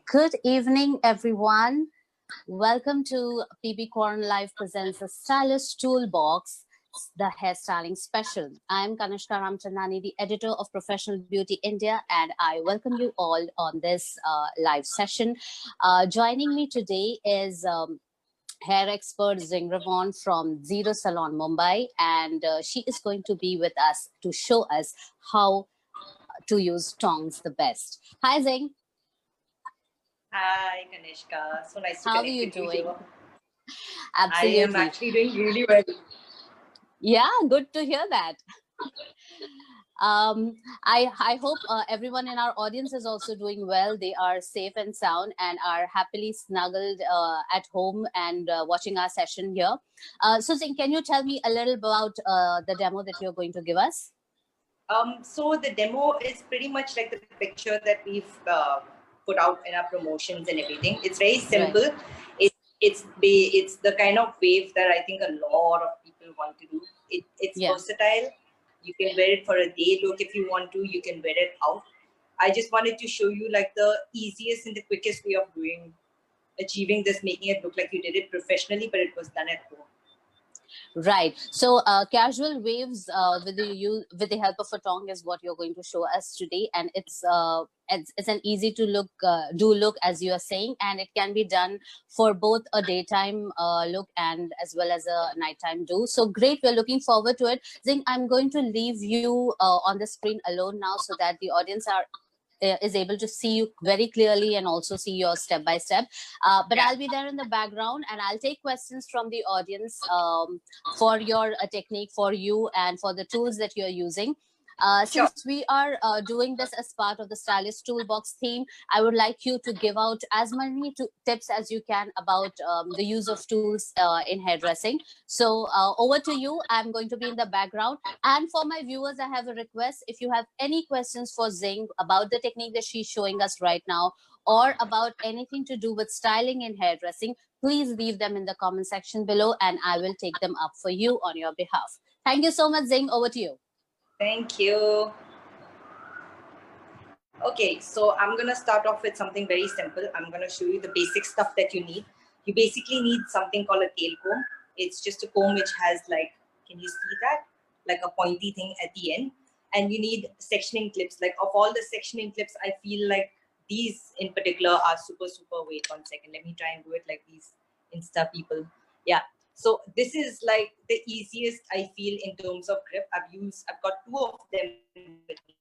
Good evening, everyone. Welcome to PB Corn Live presents the Stylist Toolbox, the hairstyling special. I'm Kanishka Ramchandani, the editor of Professional Beauty India, and I welcome you all on this live session. Joining me today is hair expert Zingrawon from Zido Salon, Mumbai, and she is going to be with us to show us how to use tongs the best. Hi, Zing. Hi, Kanishka. So nice to How are connect you with you doing? here. Absolutely. I am actually doing really well. Yeah, good to hear that. I hope everyone in our audience is also doing well. They are safe and sound and are happily snuggled at home and watching our session here. So, Zing, can you tell me a little about the demo that you're going to give us? So the demo is pretty much like the picture that we've put out in our promotions and everything. It's very simple. Right. It's the kind of wave that I think a lot of people want to do. It's versatile. You can wear it for a day look if you want to. You can wear it out. I just wanted to show you like the easiest and the quickest way of achieving this, making it look like you did it professionally, but it was done at home. Right. So casual waves with the help of a tong is what you're going to show us today, and it's an easy to look as you are saying, and it can be done for both a daytime look and as well as a nighttime do. So great. We're looking forward to it. Zing, I'm going to leave you on the screen alone now so that the audience is able to see you very clearly and also see your step by step. But I'll be there in the background and I'll take questions from the audience for your technique, for you, and for the tools that you're using. Since we are doing this as part of the Stylist Toolbox theme, I would like you to give out as many tips as you can about the use of tools in hairdressing. So over to you. I'm going to be in the background. And for my viewers, I have a request. If you have any questions for Zing about the technique that she's showing us right now, or about anything to do with styling and hairdressing, please leave them in the comment section below and I will take them up for you on your behalf. Thank you so much, Zing. Over to you. Thank you. Okay, so I'm going to start off with something very simple. I'm going to show you the basic stuff that you need. You basically need something called a tail comb. It's just a comb which has like, can you see that? Like a pointy thing at the end. And you need sectioning clips. Like of all the sectioning clips, I feel like these in particular are super, wait 1 second. Let me try and do it like these Insta people. Yeah. So this is like the easiest I feel in terms of grip. I've got 2 of them with me.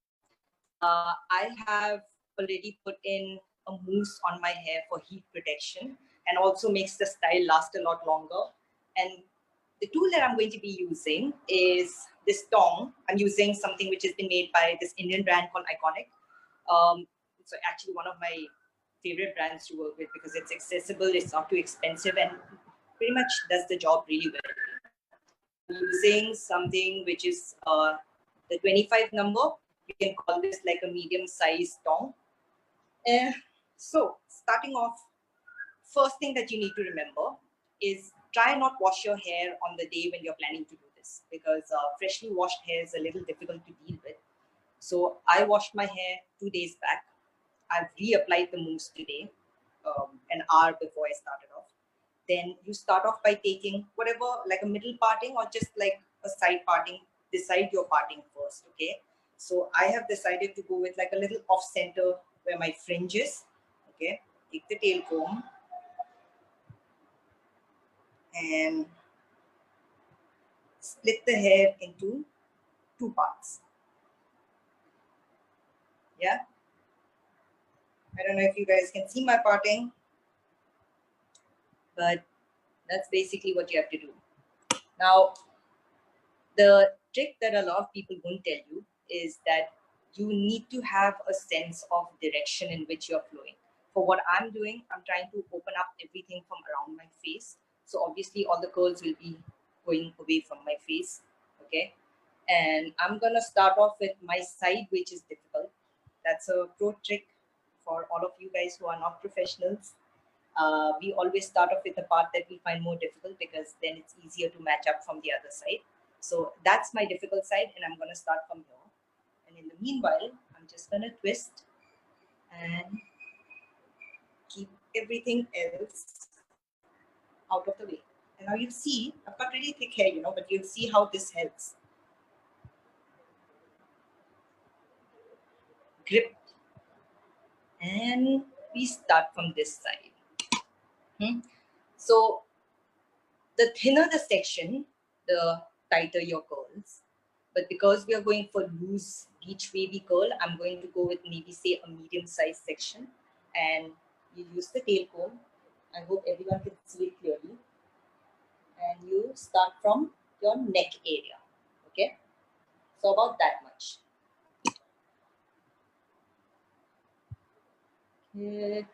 I have already put in a mousse on my hair for heat protection and also makes the style last a lot longer. And the tool that I'm going to be using is this tong. I'm using something which has been made by this Indian brand called Iconic. It's actually one of my favorite brands to work with because it's accessible, it's not too expensive, and pretty much does the job really well. I'm using something which is the 25 number. You can call this like a medium-sized tong. So starting off, first thing that you need to remember is try not wash your hair on the day when you're planning to do this because freshly washed hair is a little difficult to deal with. So I washed my hair 2 days back. I've reapplied the mousse today, an hour before I started off. Then you start off by taking whatever, like a middle parting or just like a side parting. Decide your parting first, okay? So I have decided to go with like a little off center where my fringe is, okay? Take the tail comb and split the hair into 2 parts. Yeah? I don't know if you guys can see my parting, but that's basically what you have to do. Now, the trick that a lot of people won't tell you is that you need to have a sense of direction in which you're flowing. For what I'm doing, I'm trying to open up everything from around my face. So obviously all the curls will be going away from my face, okay? And I'm gonna start off with my side, which is difficult. That's a pro trick for all of you guys who are not professionals. We always start off with the part that we find more difficult because then it's easier to match up from the other side. So that's my difficult side and I'm going to start from here. And in the meanwhile, I'm just going to twist and everything else out of the way. And now you'll see, I've got really thick hair, but you'll see how this helps. Grip. And we start from this side. So the thinner the section, the tighter your curls. But because we are going for loose beach wavy curl, I'm going to go with maybe say a medium sized section. And you use the tail comb. I hope everyone can see it clearly. And you start from your neck area. Okay, so about that much. Okay.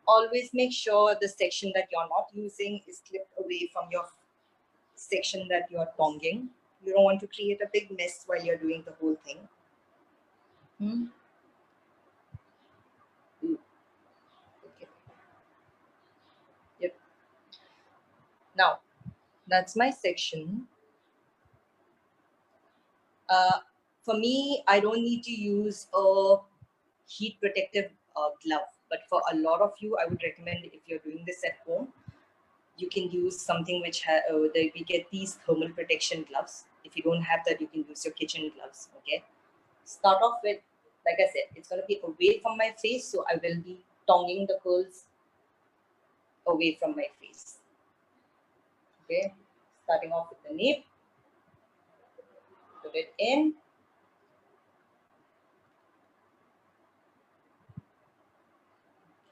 Always make sure the section that you're not using is clipped away from your section that you're tonging. You don't want to create a big mess while you're doing the whole thing. Okay. Yep. Now, that's my section. For me, I don't need to use a heat protective glove, but for a lot of you, I would recommend if you're doing this at home, you can use something which we get these thermal protection gloves. If you don't have that, you can use your kitchen gloves. Okay. Start off with, like I said, it's going to be away from my face, so I will be tonging the curls away from my face. Okay, starting off with the nape, put it in.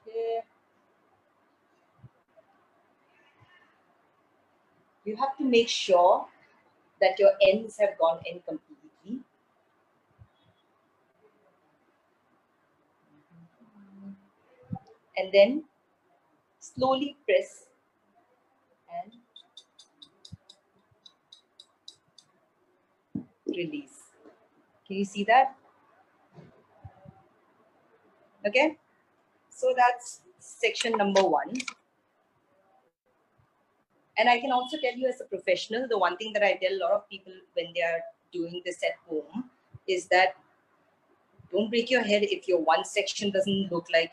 Okay. You have to make sure that your ends have gone in completely. And then slowly press and release. Can you see that? Okay, so that's section number 1. And I can also tell you as a professional, the one thing that I tell a lot of people when they are doing this at home is that don't break your head if your one section doesn't look like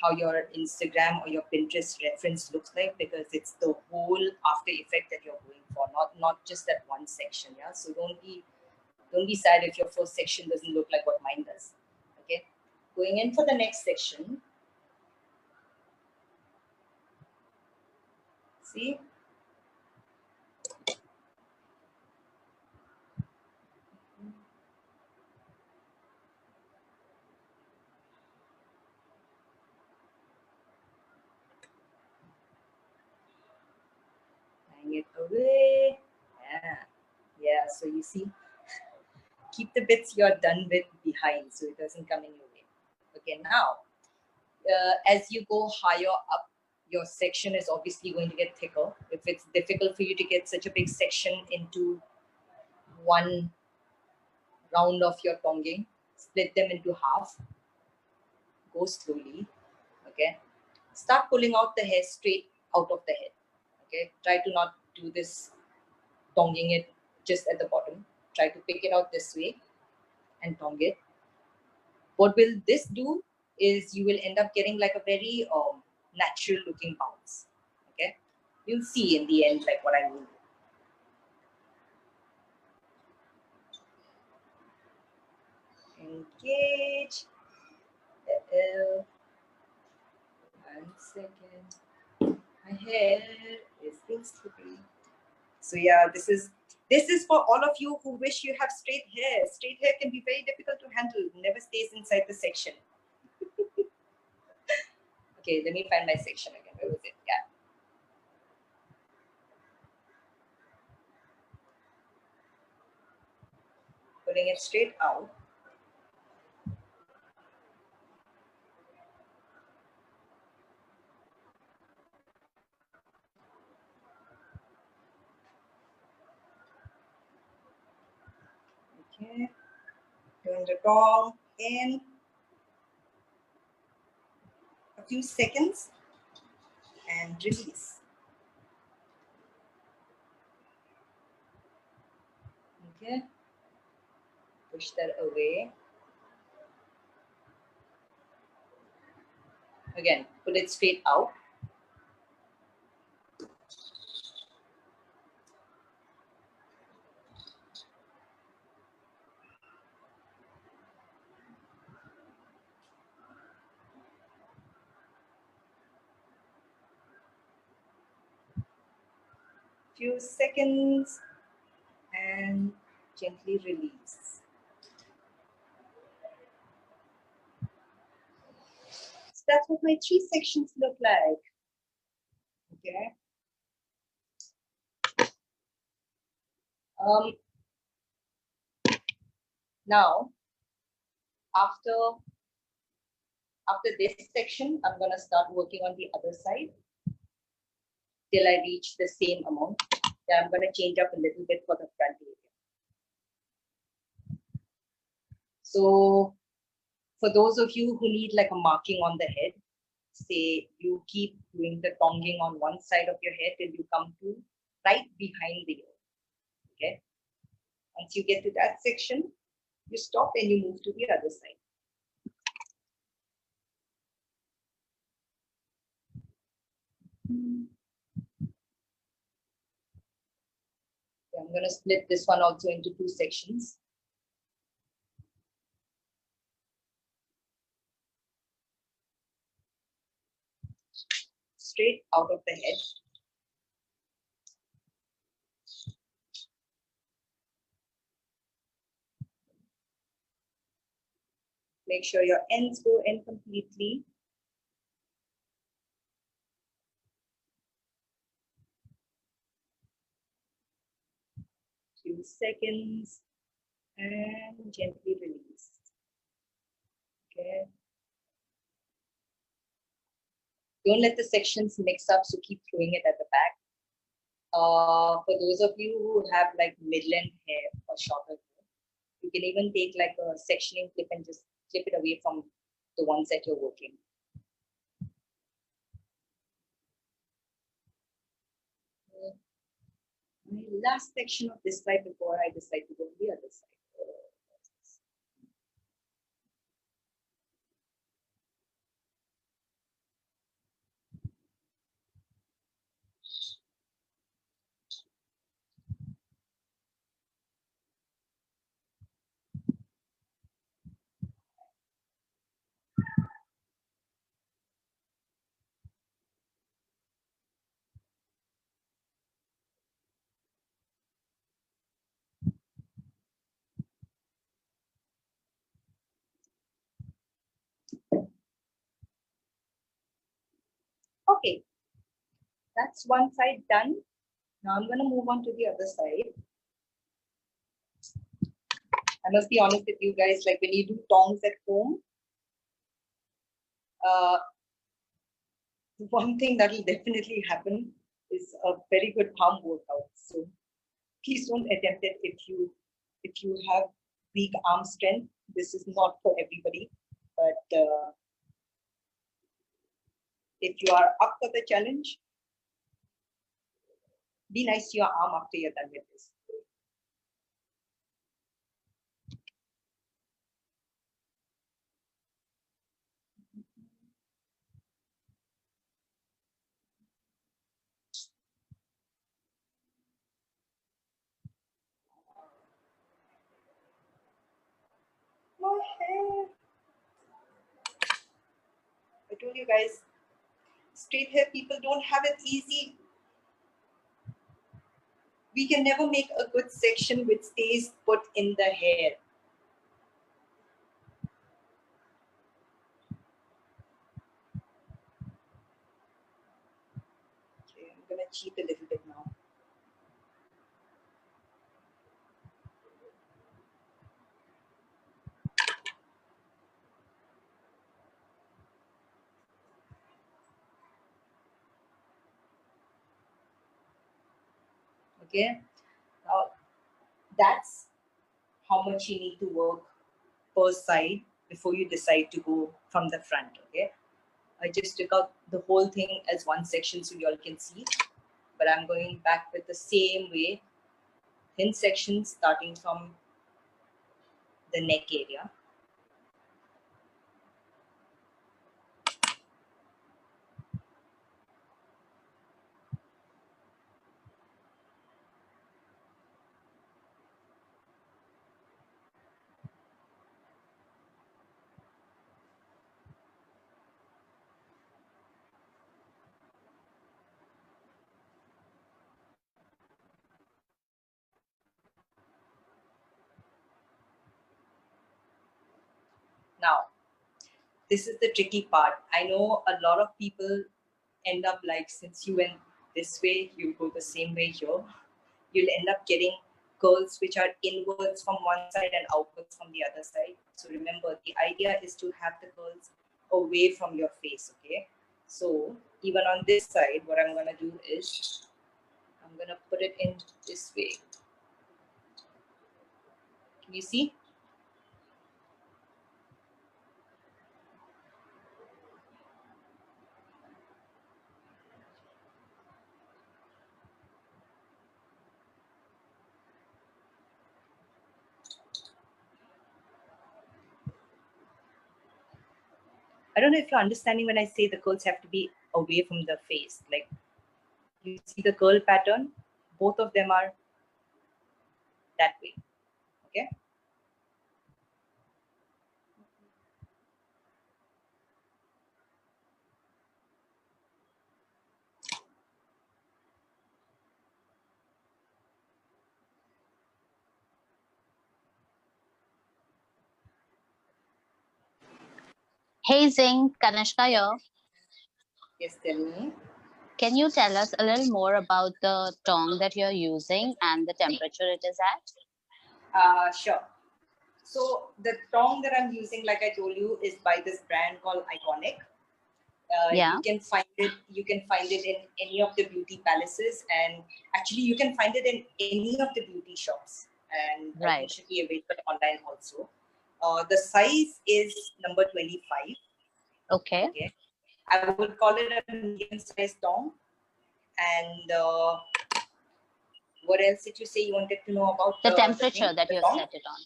how your Instagram or your Pinterest reference looks like, because it's the whole after effect that you're going for, not just that one section. Yeah, so don't be sad if your first section doesn't look like what mine does. Okay, going in for the next section. See, hang it away. Yeah, so you see, keep the bits you're done with behind so it doesn't come in your way. Okay, now as you go higher up, your section is obviously going to get thicker. If it's difficult for you to get such a big section into one round of your tonging, split them into half, go slowly. Okay, start pulling out the hair straight out of the head. Okay, try to not do this tonging it just at the bottom. Try to pick it out this way and tong it. What will this do is you will end up getting like a very natural looking bounce. Okay, you'll see in the end like what I mean. Engage. 1 second. My hair is being slippery. So yeah, this is for all of you who wish you have straight hair. Straight hair can be very difficult to handle. It never stays inside the section. Okay, let me find my section again. Where was it? Yeah. Putting it straight out. Okay. Turn the tong in a few seconds and release. Okay. Push that away. Again, put it straight out. Few seconds and gently release. So that's what my 3 sections look like. Okay. Now, after this section, I'm gonna start working on the other side till I reach the same amount. Then I'm gonna change up a little bit for the front area. So for those of you who need like a marking on the head, say you keep doing the tonging on one side of your head till you come to right behind the ear. Okay. Once you get to that section, you stop and you move to the other side. I'm going to split this one also into 2 sections. Straight out of the head. Make sure your ends go in completely. Few seconds and gently release. Okay. Don't let the sections mix up, so keep throwing it at the back. For those of you who have like mid-length hair or shorter hair, you can even take like a sectioning clip and just clip it away from the ones that you're working. My last section of this side before I decide to go to the other side. Okay, that's one side done. Now I'm going to move on to the other side. I must be honest with you guys, like when you do tongs at home, one thing that will definitely happen is a very good palm workout. So please don't attempt it if you have weak arm strength. This is not for everybody, but if you are up for the challenge, be nice to your arm after you're done with this. My hair. I told you guys, straight hair people don't have it easy. We can never make a good section which stays put in the hair. Okay, I'm gonna cheat a little bit now. Okay, now that's how much you need to work per side before you decide to go from the front. Okay, I just took out the whole thing as one section so you all can see, but I'm going back with the same way, thin sections starting from the neck area. Now, this is the tricky part. I know a lot of people end up like, since you went this way, you go the same way here. You'll end up getting curls which are inwards from one side and outwards from the other side. So remember, the idea is to have the curls away from your face, okay? So even on this side, what I'm gonna do is, I'm gonna put it in this way. Can you see? I don't know if you're understanding when I say the curls have to be away from the face. Like, you see the curl pattern, both of them are that way, okay? Hey Zing, Kanishka here. Yes, tell me. Can you tell us a little more about the tong that you're using and the temperature it is at? Sure. So the tong that I'm using, like I told you, is by this brand called Iconic. Yeah. You can find it. You can find it in any of the beauty palaces, and actually, you can find it in any of the beauty shops, and Right. it should be available online also. The size is number 25. Okay. Okay, I would call it a medium-sized tong. And what else did you say you wanted to know about The temperature that you tong? set it on.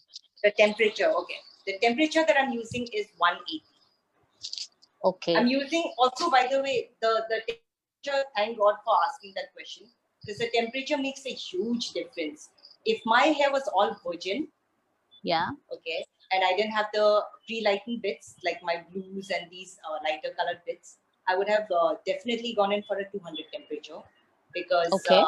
The temperature, okay. The temperature that I'm using is 180. Okay. I'm using also, by the way, the temperature, thank God for asking that question, because the temperature makes a huge difference. If my hair was all virgin, Yeah. okay, and I didn't have the pre-lightened bits, like my blues and these lighter colored bits, I would have definitely gone in for a 200 temperature, because Okay.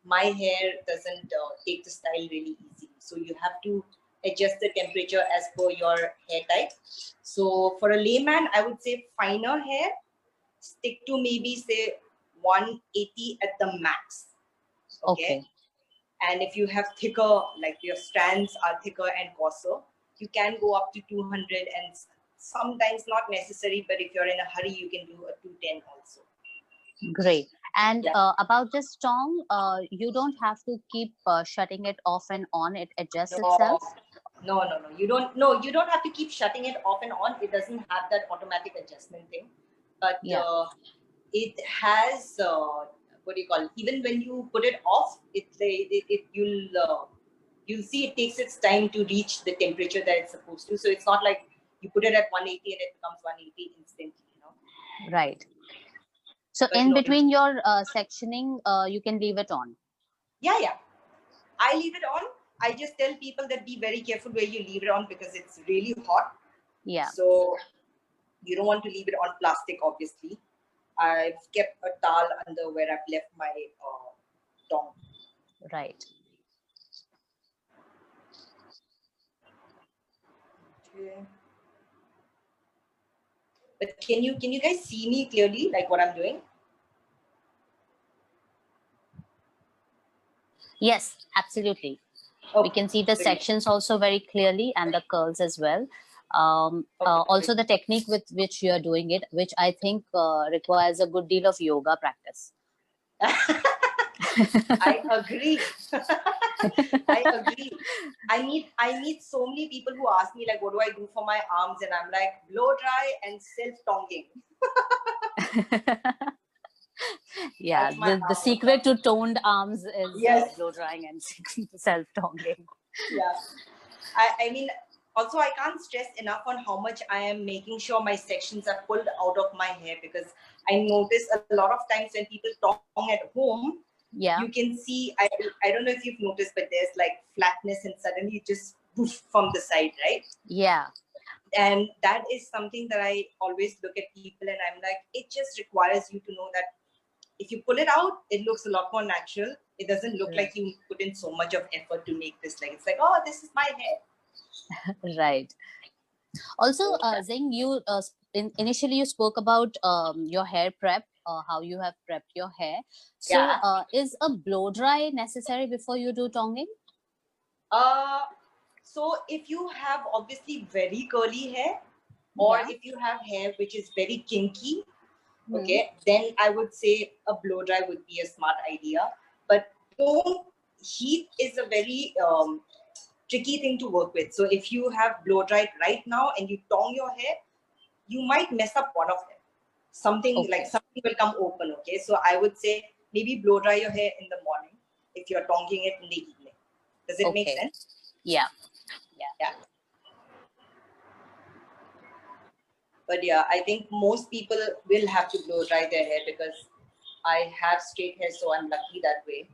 my hair doesn't take the style really easy. So you have to adjust the temperature as per your hair type. So for a layman, I would say finer hair, stick to maybe say 180 at the max. Okay. And if you have thicker, like your strands are thicker and coarser, you can go up to 200, and sometimes not necessary, but if you're in a hurry, you can do a 210 also. Great. And Yeah. about this tong, you don't have to keep shutting it off and on. It adjusts No, itself. no. You don't. No, you don't have to keep shutting it off and on. It doesn't have that automatic adjustment thing, but Yeah. it has what do you call it? Even when you put it off, you'll see it takes its time to reach the temperature that it's supposed to. So it's not like you put it at 180 and it becomes 180 instantly. You know. Right. So But in no, between your sectioning, you can leave it on. yeah. I leave it on. I just tell people that be very careful where you leave it on, because it's really hot. Yeah. So you don't want to leave it on plastic, obviously. I've kept a towel under where I've left my tong. Right. Okay. But can you guys see me clearly, like what I'm doing? Yes, absolutely. Okay. We can see the sections also very clearly, and the curls as well. Also the technique with which you are doing it, which I think requires a good deal of yoga practice. I agree. I agree. I meet so many people who ask me, like, what do I do for my arms? And I'm like, blow dry and self-tonging. Yeah, the secret to toned arms is blow drying and self-tonging. Yeah. I mean, also I can't stress enough on how much I am making sure my sections are pulled out of my hair, because I notice a lot of times when people tong at home, yeah, you can see, I don't know if you've noticed, but there's like flatness and suddenly it just poof from the side, right? Yeah. And that is something that I always look at people and I'm like, it just requires you to know that if you pull it out, it looks a lot more natural. It doesn't look like you put in so much of effort to make this. Like, it's like, oh, this is my hair. Right. Also, So Zing, you initially you spoke about your hair prep, how you have prepped your hair. So, yeah. is a blow dry necessary before you do tonging? Uh, so if you have obviously very curly hair, or Yeah. if you have hair which is very kinky, Hmm. okay, then I would say a blow dry would be a smart idea. But don't, heat is a very tricky thing to work with. So if you have blow dried right now and you tong your hair, you might mess up one of them. Okay. Something will come open. Okay, so I would say maybe blow dry your hair in the morning if you're tonging it in the evening. Does it make Okay. sense? Yeah. Yeah. Yeah. But yeah, I think most people will have to blow dry their hair because I have straight hair, so I'm lucky that way.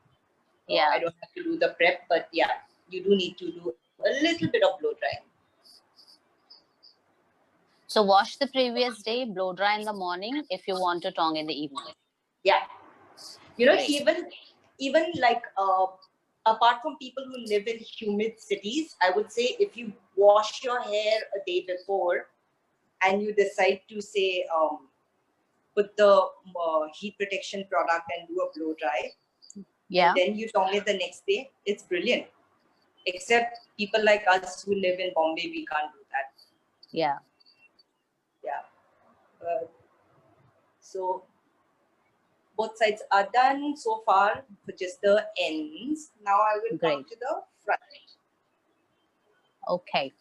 Yeah. I don't have to do the prep, but yeah, you do need to do a little bit of blow drying. So wash the previous day, blow dry in the morning if you want to tong in the evening. Yeah, Great. even like apart from people who live in humid cities, I would say if you wash your hair a day before and you decide to say put the heat protection product and do a blow dry, and Yeah. then you tong it the next day, it's brilliant. Except people like us who live in Bombay, we can't do that. Yeah. Yeah. So both sides are done so far for just the ends. Now I will come Great. to the front. Okay.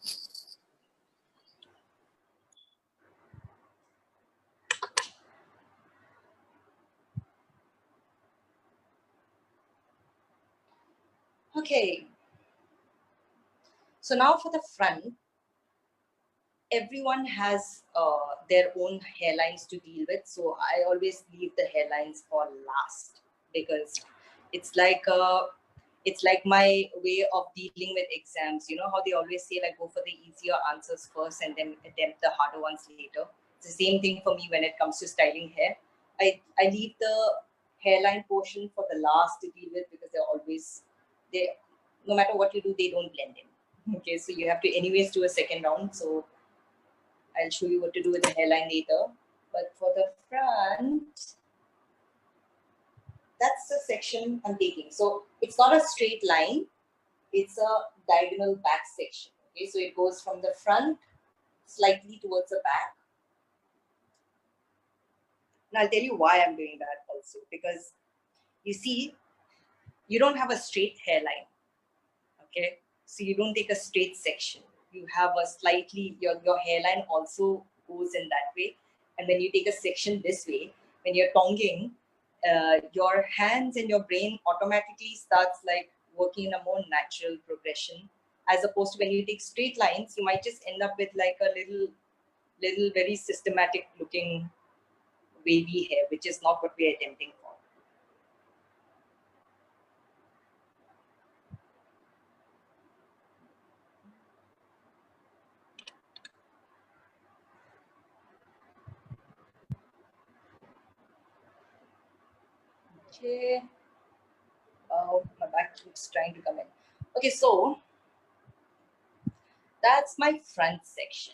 Okay. So now for the front, everyone has their own hairlines to deal with. So I always leave the hairlines for last because it's like it's like my way of dealing with exams. You know how they always say like go for the easier answers first and then attempt the harder ones later. It's the same thing for me when it comes to styling hair. I leave the hairline portion for the last to deal with because they're always they no matter what you do they don't blend in. Okay, so you have to anyways do a second round. So I'll show you what to do with the hairline later. But for the front, that's the section I'm taking. So it's not a straight line, it's a diagonal back section. Okay, so it goes from the front slightly towards the back. And I'll tell you why I'm doing that also. Because you see, you don't have a straight hairline. Okay, so you don't take a straight section. You have a slightly, your hairline also goes in that way. And when you take a section this way, when you're tonging, your hands and your brain automatically starts like working in a more natural progression, as opposed to when you take straight lines, you might just end up with like a little very systematic looking wavy hair, which is not what we're attempting for. Okay. My back keeps trying to come in. Okay, so that's my front section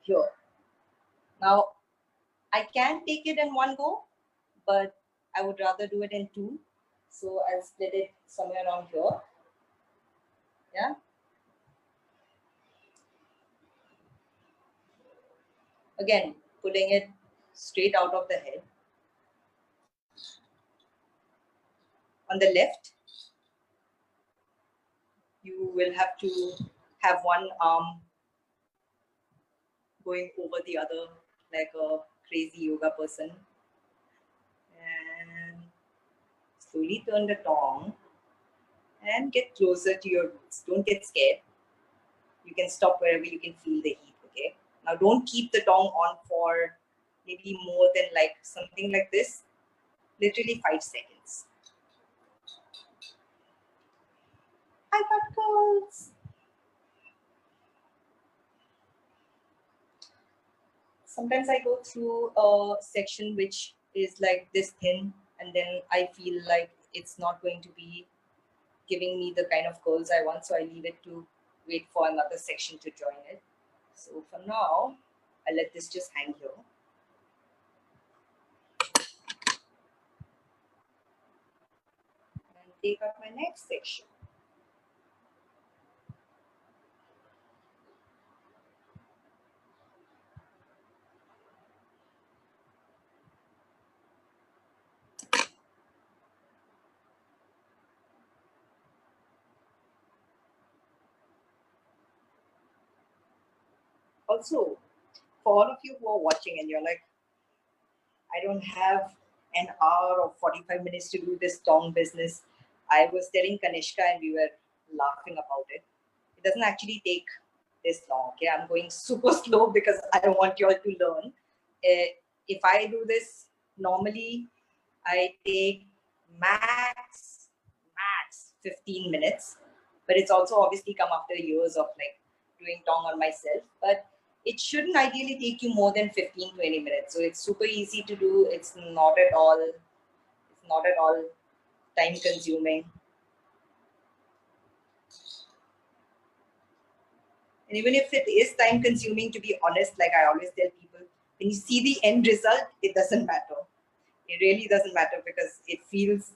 here. Now, I can take it in one go, but I would rather do it in two. So I'll split it somewhere around here. Yeah. Again, putting it straight out of the head. On the left, you will have to have one arm going over the other like a crazy yoga person. And slowly turn the tong and get closer to your roots. Don't get scared. You can stop wherever you can feel the heat. Okay, now don't keep the tong on for maybe more than like something like this, literally 5 seconds. I got colds. Sometimes I go through a section which is like this thin, and then I feel like it's not going to be giving me the kind of curls I want, so I leave it to wait for another section to join it. So for now, I'll let this just hang here. And take out my next section. Also, for all of you who are watching and you're like, I don't have an hour or 45 minutes to do this tong business. I was telling Kanishka and we were laughing about it. It doesn't actually take this long. Okay, I'm going super slow because I want you all to learn. If I do this normally, I take max 15 minutes, but it's also obviously come after years of like doing tong on myself. But it shouldn't ideally take you more than 15-20 minutes. So it's super easy to do. It's not at all time consuming. And even if it is time consuming, to be honest, like I always tell people, when you see the end result, it doesn't matter. It really doesn't matter because it feels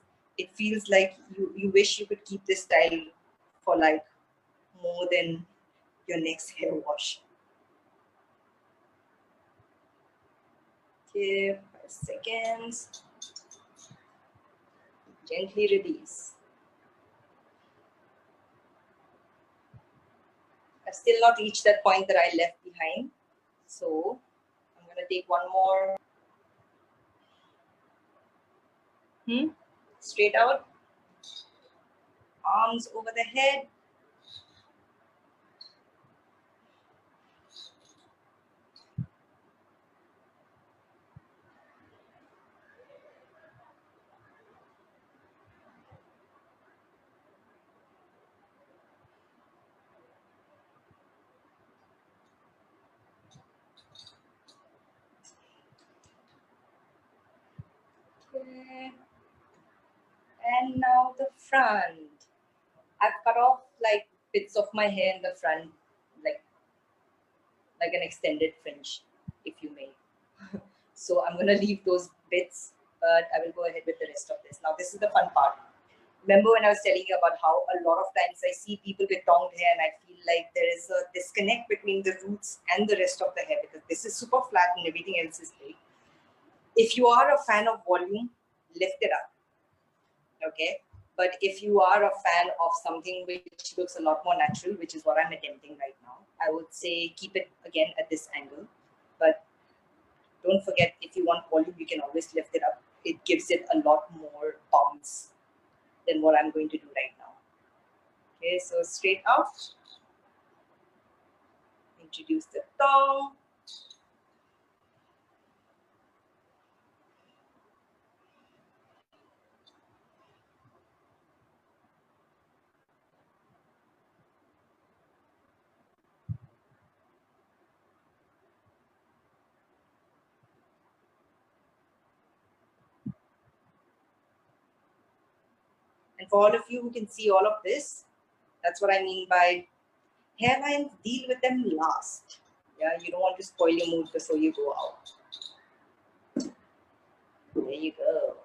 like you wish you could keep this style for like more than your next hair wash. Okay, 5 seconds. Gently release. I've still not reached that point that I left behind. So I'm going to take one more. Straight out. Arms over the head. Okay. And now the front. I've cut off like bits of my hair in the front, like an extended fringe, if you may. So I'm going to leave those bits, but I will go ahead with the rest of this. Now this is the fun part. Remember when I was telling you about how a lot of times I see people with tonged hair and I feel like there is a disconnect between the roots and the rest of the hair because this is super flat and everything else is big. If you are a fan of volume, lift it up. Okay. But if you are a fan of something which looks a lot more natural, which is what I'm attempting right now, I would say keep it again at this angle. But don't forget, if you want volume, you can always lift it up. It gives it a lot more bounce than what I'm going to do right now. Okay, so straight out. Introduce the tong. And for all of you who can see all of this, that's what I mean by hairlines, deal with them last. Yeah, you don't want to spoil your mood before you go out. There you go.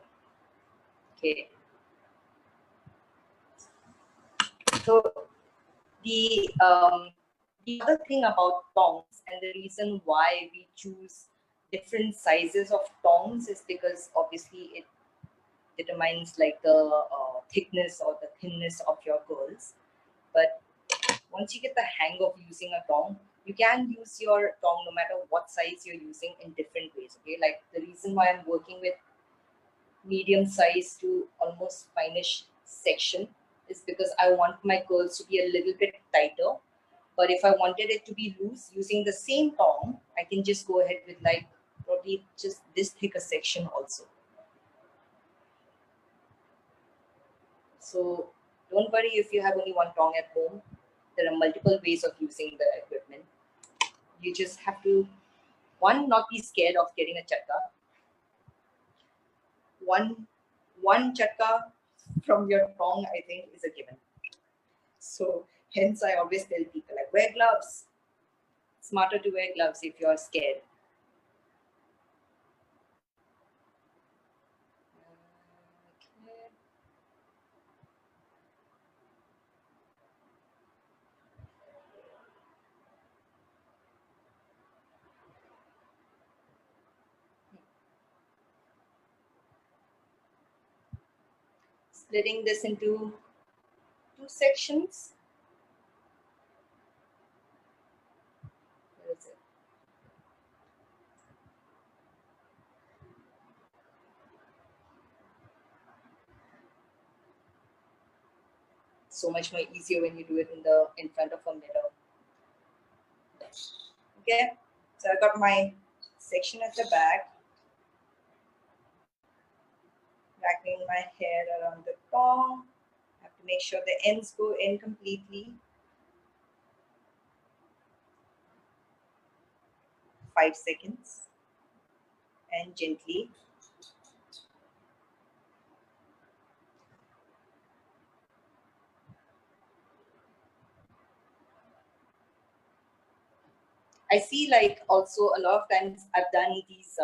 Okay. So the other thing about tongs and the reason why we choose different sizes of tongs is because obviously it determines like the thickness or the thinness of your curls. But once you get the hang of using a tong, you can use your tong no matter what size you're using in different ways. Okay, like the reason why I'm working with medium size to almost finish section is because I want my curls to be a little bit tighter. But if I wanted it to be loose using the same tong, I can just go ahead with like probably just this thicker section also. So don't worry if you have only one tong at home. There are multiple ways of using the equipment. You just have to, one, not be scared of getting a chatka. One chatka from your tong, I think, is a given. So hence I always tell people like wear gloves. smarter to wear gloves if you're scared. Okay. Splitting this into 2 sections. Where is it? So much more easier when you do it in front of a mirror. Okay, so I got my section at the back, wrapping my hair around the tong. I have to make sure the ends go in completely. 5 seconds, and gently. I see, like, also a lot of times I've done these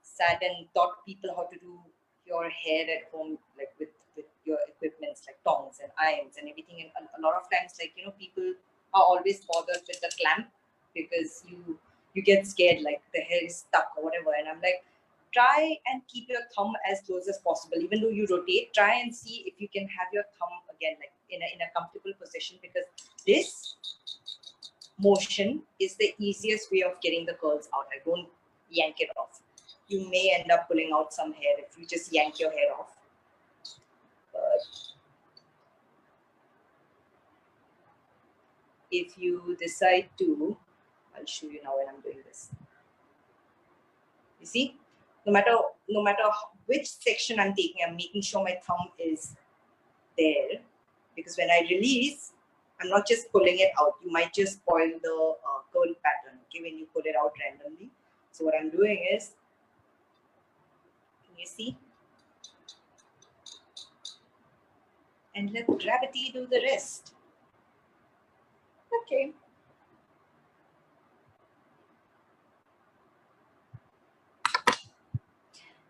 sat and taught people how to do your hair at home, like with your equipments like tongs and irons and everything. And a lot of times, like, you know, people are always bothered with the clamp because you get scared, like the hair is stuck or whatever. And I'm like, try and keep your thumb as close as possible. Even though you rotate, try and see if you can have your thumb again, like in a comfortable position, because this motion is the easiest way of getting the curls out. I don't yank it off. You may end up pulling out some hair if you just yank your hair off. But if you decide to, I'll show you now when I'm doing this. You see, no matter which section I'm taking, I'm making sure my thumb is there, because when I release, I'm not just pulling it out. You might just spoil the curl pattern, okay, when you pull it out randomly. So what I'm doing is, can you see? And let gravity do the rest. Okay.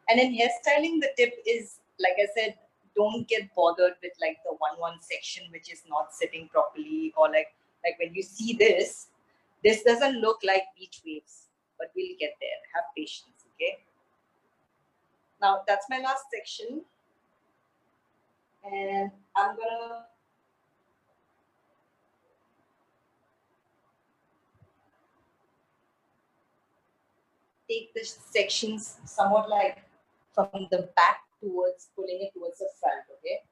And in hairstyling, the tip is, like I said, don't get bothered with like the one section which is not sitting properly, or like when you see this doesn't look like beach waves, but we'll get there. Have patience, okay? Now that's my last section, and I'm gonna take the sections somewhat like from the back towards, pulling it towards the front, okay?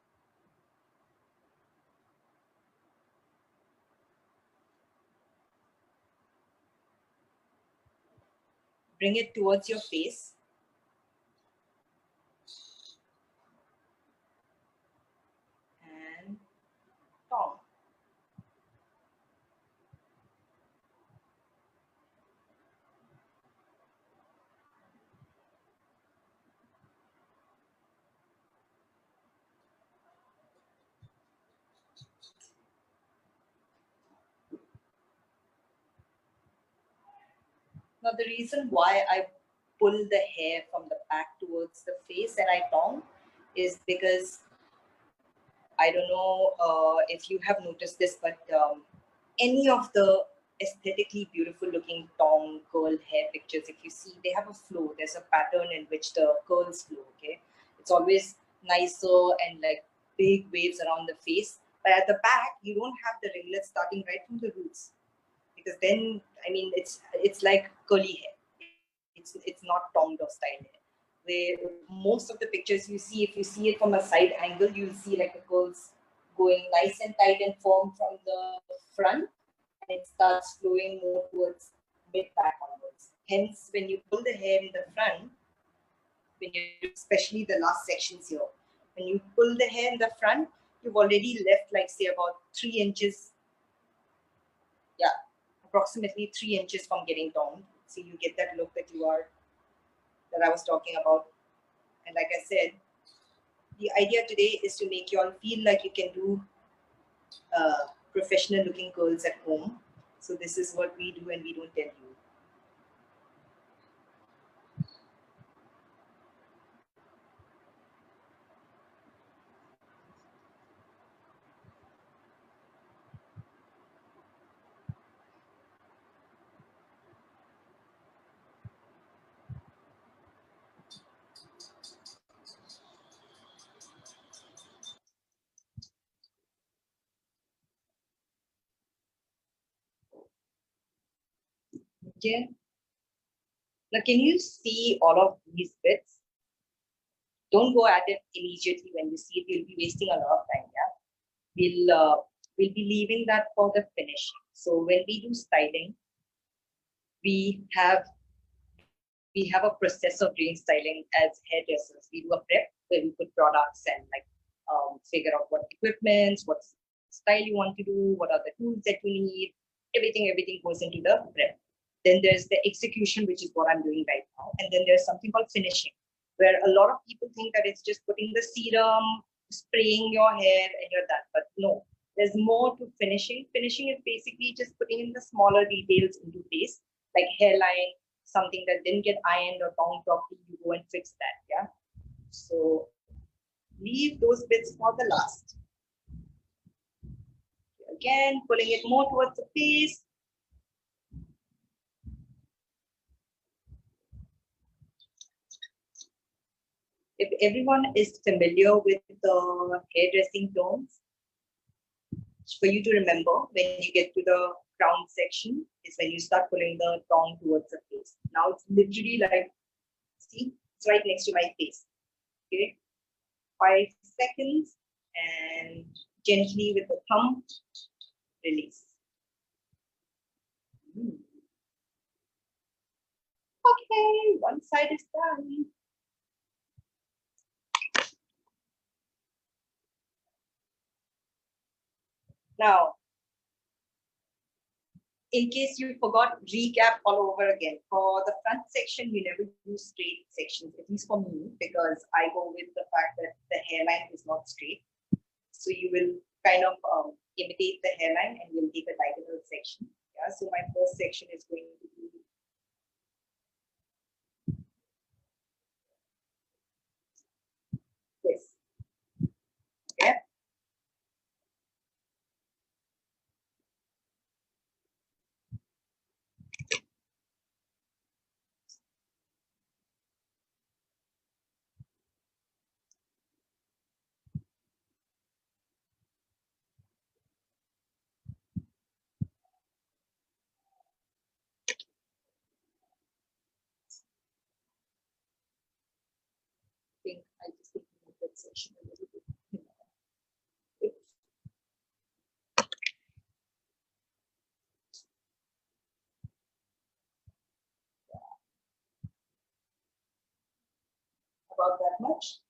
Bring it towards your face. And tong. Now, the reason why I pull the hair from the back towards the face and I tong is because I don't know if you have noticed this, but any of the aesthetically beautiful looking tong curl hair pictures, if you see, they have a flow. There's a pattern in which the curls flow, okay? It's always nicer and like big waves around the face. But at the back, you don't have the ringlets starting right from the roots. Because then, I mean, it's like curly hair. It's not tonged or styled hair. Where most of the pictures you see, if you see it from a side angle, you'll see like the curls going nice and tight and firm from the front, and it starts flowing more towards mid back onwards. Hence, when you pull the hair in the front, when you, especially the last sections here, when you pull the hair in the front, you've already left like say about 3 inches. Yeah, approximately 3 inches from getting tonged. So you get that look that I was talking about. And like I said, the idea today is to make you all feel like you can do professional looking curls at home. So this is what we do and we don't tell you. Okay. Now, can you see all of these bits? Don't go at it immediately when you see it. You'll be wasting a lot of time. Yeah. We'll be leaving that for the finishing. So when we do styling, we have a process of doing styling as hairdressers. We do a prep where we put products and like figure out what equipments, what style you want to do, what are the tools that you need. Everything goes into the prep. Then there's the execution, which is what I'm doing right now. And then there's something called finishing, where a lot of people think that it's just putting the serum, spraying your hair, and you're done. But no, there's more to finishing. Finishing is basically just putting in the smaller details into place, like hairline, something that didn't get ironed or bound properly, you go and fix that. Yeah. So leave those bits for the last. Again, pulling it more towards the face. If everyone is familiar with the hairdressing tones, for you to remember when you get to the crown section is when you start pulling the tongue towards the face. Now it's literally like, see, it's right next to my face. Okay, 5 seconds and gently with the thumb, release. Okay, one side is done. Now, in case you forgot, recap all over again. For the front section, we never do straight sections, at least for me, because I go with the fact that the hairline is not straight. So you will kind of imitate the hairline and you'll take a diagonal section. Yeah. So my first section is going to be this. Okay. I just think to move that section a little bit. About that much.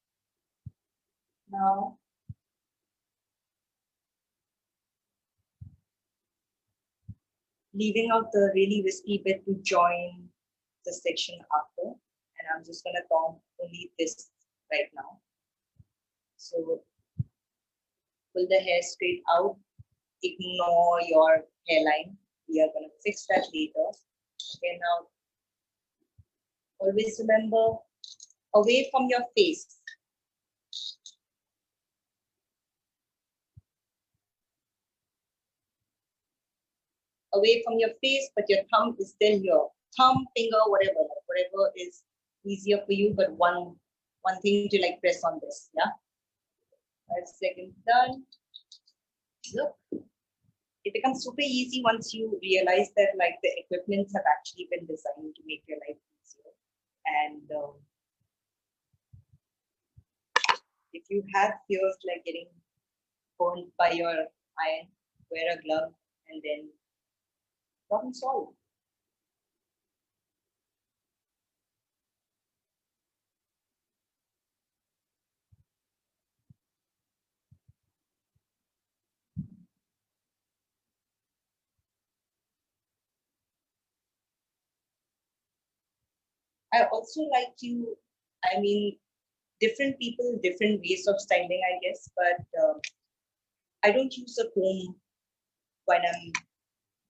Now, leaving out the really wispy bit to join the section after, and I'm just gonna count only this right now. So pull the hair straight out, ignore your hairline. We are gonna fix that later. Okay, now always remember, away from your face. Away from your face, but your thumb is still here. Thumb, finger, whatever is easier for you, but one thing to like press on this. Yeah. 5 seconds done. Look, it becomes super easy once you realize that like the equipments have actually been designed to make your life easier. And if you have fears like getting burned by your iron, wear a glove and then problem solved. I also like to, I mean, different people, different ways of styling, I guess, but I don't use a comb when I'm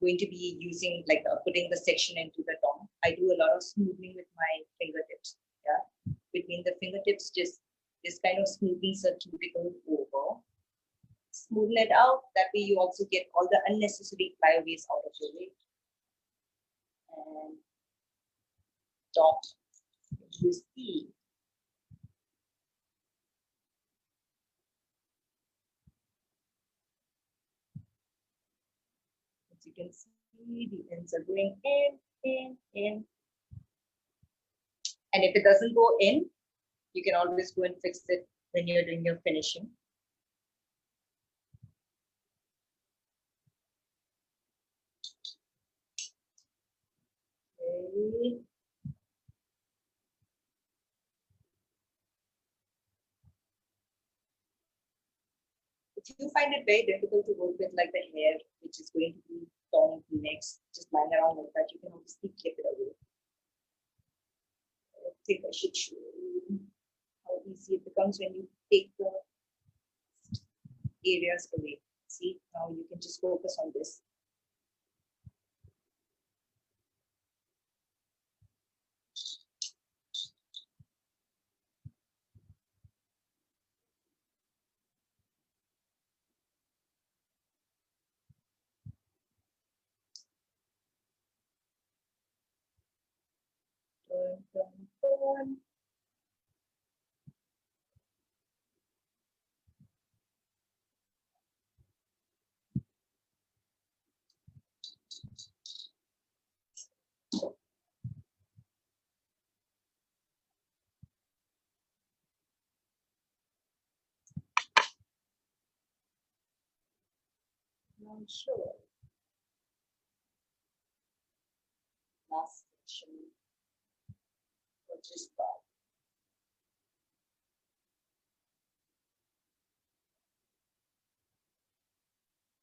going to be using like putting the section into the tong. I do a lot of smoothing with my fingertips. Yeah, between the fingertips, just this kind of smoothing a cuticle over. Smoothen it out. That way, you also get all the unnecessary flyaways out of your way. And top, you see. As you can see, the ends are going in. And if it doesn't go in, you can always go and fix it when you're doing your finishing. Okay. If you find it very difficult to work with like the hair, which is going to be tong next, just lying around like that, you can obviously clip it away. I think I should show you how easy it becomes when you take the areas away. See, now you can just focus on this. Turn. Now sure. Last section. What is that?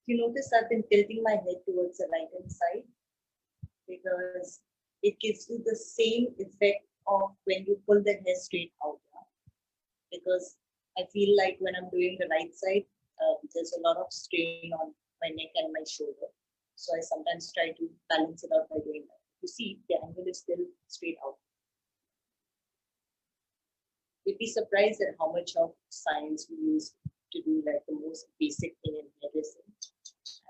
You notice I've been tilting my head towards the right hand side because it gives you the same effect of when you pull the hair straight out. Yeah? Because I feel like when I'm doing the right side, there's a lot of strain on my neck and my shoulder. So I sometimes try to balance it out by doing that. You see, the angle is still straight out. You'd be surprised at how much of science we use to do like the most basic thing in hairdressing.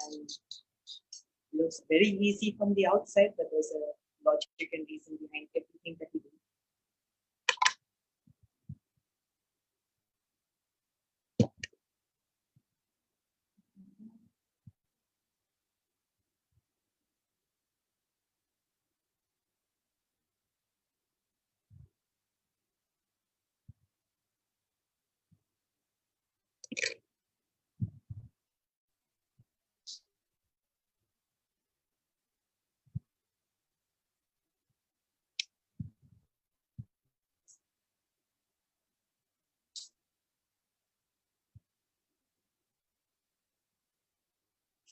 And looks very easy from the outside, but there's a logic and reason behind everything that we do.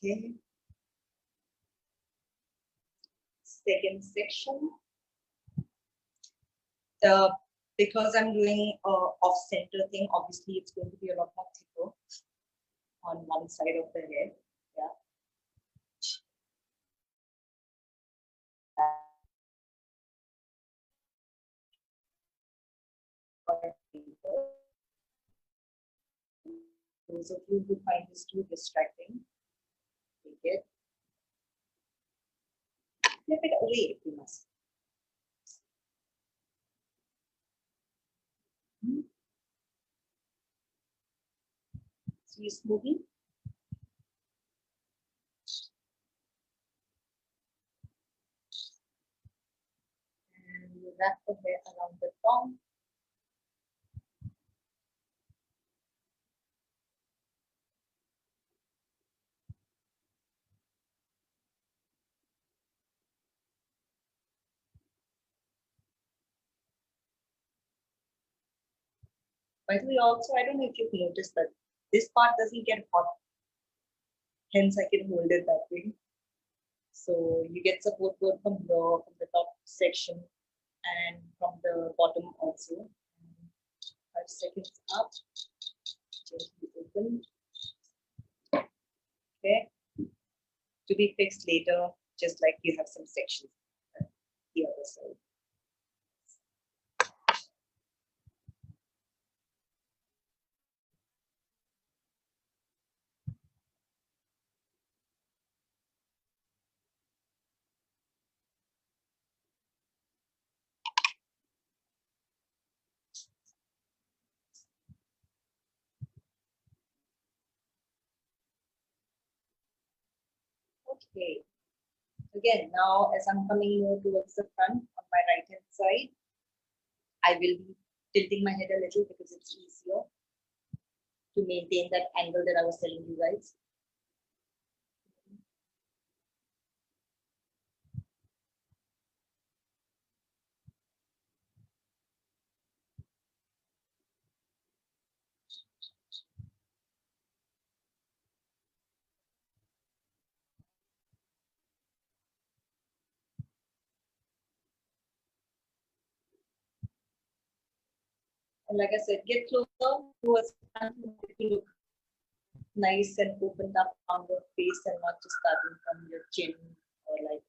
Okay. Second section. Because I'm doing off center thing, obviously it's going to be a lot more thicker on one side of the hair. Yeah. Those of you who find this too distracting, take it. Flip it away if you must. So you're smoothing. And you wrap the hair around the tong. By the way, also, I don't know if you've noticed that this part doesn't get hot. Hence, I can hold it that way. So you get support both from the top section and from the bottom also. 5 seconds up. Gently open. Okay. to be fixed later, just like you have some sections at the other side. Okay. Again, now as I'm coming more towards the front on my right hand side, I will be tilting my head a little because it's easier to maintain that angle that I was telling you guys. And like I said, get closer towards the front to look nice and opened up on your face and not just starting from your chin or like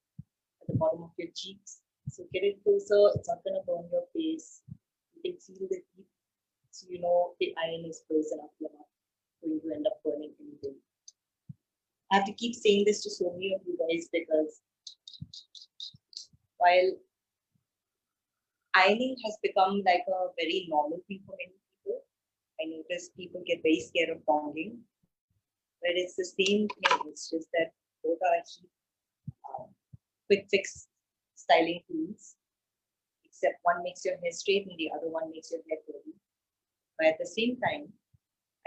at the bottom of your cheeks. So get it closer, it's not gonna burn your face. You can feel the heat, so you know the iron is close enough, you're not going to end up burning anything. I have to keep saying this to so many of you guys because while ironing has become like a very normal thing for many people, I notice people get very scared of tonging, but it's the same thing. It's just that both are cheap, quick fix styling tools, except one makes your hair straight and the other one makes your hair curly. But at the same time,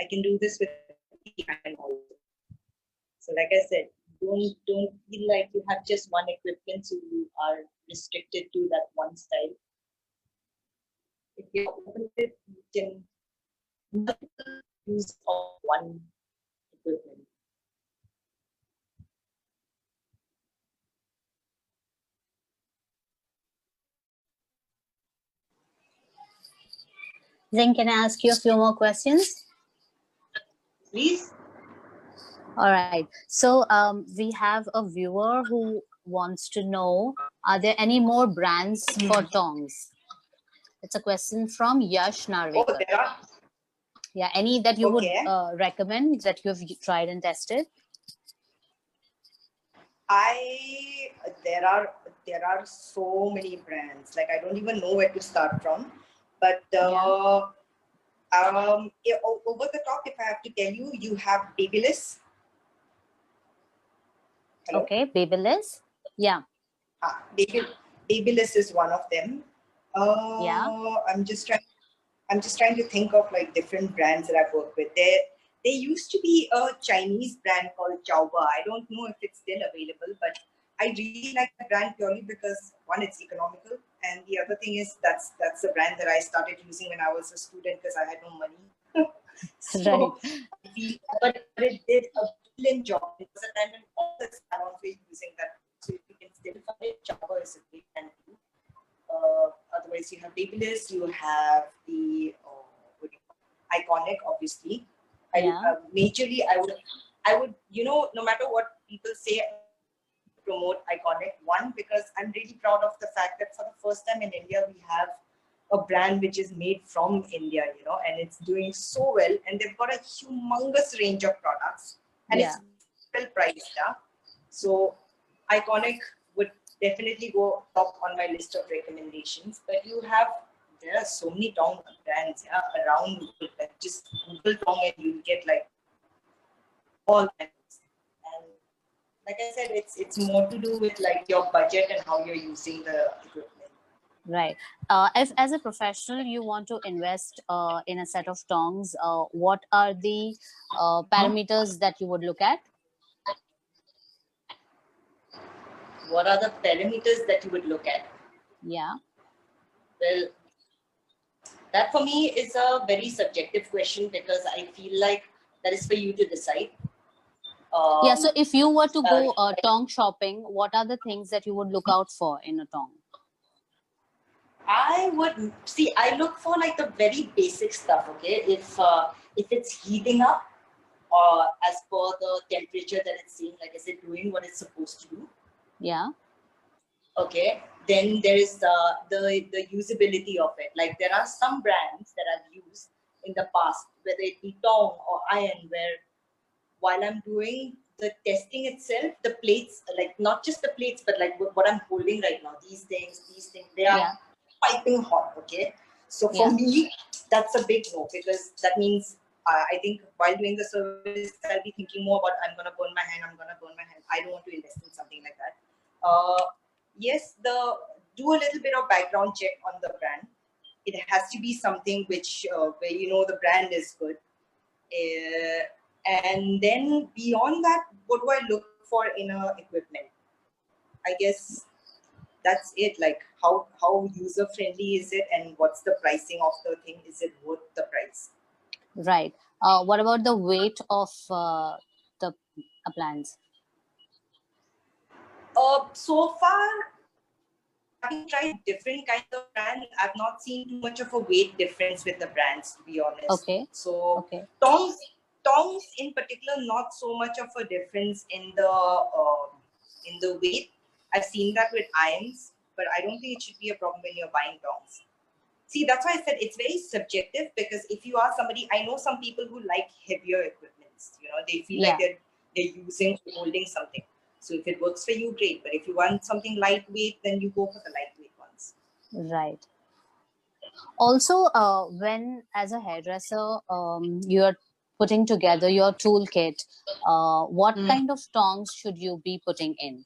I can do this with the iron also. So like I said, don't feel like you have just one equipment, so you are restricted to that one style. If you're open with, you can use of one equipment. Then can I ask you a few more questions? Please. All right. So we have a viewer who wants to know, are there any more brands for tongs? It's a question from Yash Narvekar. Oh, there are. Yeah, any that you Okay. would recommend that you have tried and tested? There are so many brands. Like I don't even know where to start from. But over the top, if I have to tell you, you have Babyliss. Hello? Okay, Babyliss. Yeah. Babyliss is one of them. Yeah. I'm just trying to think of like different brands that I've worked with. There used to be a Chinese brand called Chowba. I don't know if it's still available, but I really like the brand purely because one, it's economical, and the other thing is that's the brand that I started using when I was a student because I had no money. So Right. I feel, but it did a brilliant job. It was a time when all the salons were using that. So if you can still find it, Chowba is a great brand too. Otherwise, you have Babyliss, you have the Iconic, obviously. Yeah. Majorly, I would, no matter what people say, promote Iconic. One, because I'm really proud of the fact that for the first time in India, we have a brand which is made from India, and it's doing so well. And they've got a humongous range of products, and it's well priced. So Iconic would definitely go top on my list of recommendations. But there are so many tong brands around. Like just Google tong and you'll get like all kinds. And like I said, it's more to do with like your budget and how you're using the equipment. Right. As a professional, you want to invest in a set of tongs. What are the parameters that you would look at? What are the parameters that you would look at? Yeah. Well, that for me is a very subjective question because I feel like that is for you to decide. Yeah. So if you were to go tong shopping, what are the things that you would look out for in a tong? I would I look for like the very basic stuff. Okay, if it's heating up, as per the temperature that it's seeing, like, is it doing what it's supposed to do? Yeah. Okay. Then there is the usability of it. Like, there are some brands that I've used in the past, whether it be Tong or Iron, where while I'm doing the testing itself, the plates, like not just the plates, but like what I'm holding right now, these things, they are piping hot. Okay. So for me, that's a big no, because that means I think while doing the service, I'll be thinking more about I'm going to burn my hand, I don't want to invest in something like that. Yes, do a little bit of background check on the brand. It has to be something which where you know the brand is good. And then beyond that, what do I look for in a equipment? I guess that's it. Like, how user friendly is it, and what's the pricing of the thing? Is it worth the price? Right. What about the weight of the appliance? So far, having tried different kinds of brands, I've not seen too much of a weight difference with the brands, to be honest. Okay. So okay. tongs in particular, not so much of a difference in the weight. I've seen that with irons, but I don't think it should be a problem when you're buying tongs. See, that's why I said it's very subjective, because if you are somebody, I know some people who like heavier equipments. You know, they feel like they're holding something. So if it works for you, great. But if you want something lightweight, then you go for the lightweight ones. Right. Also, when as a hairdresser, you're putting together your toolkit, what kind of tongs should you be putting in?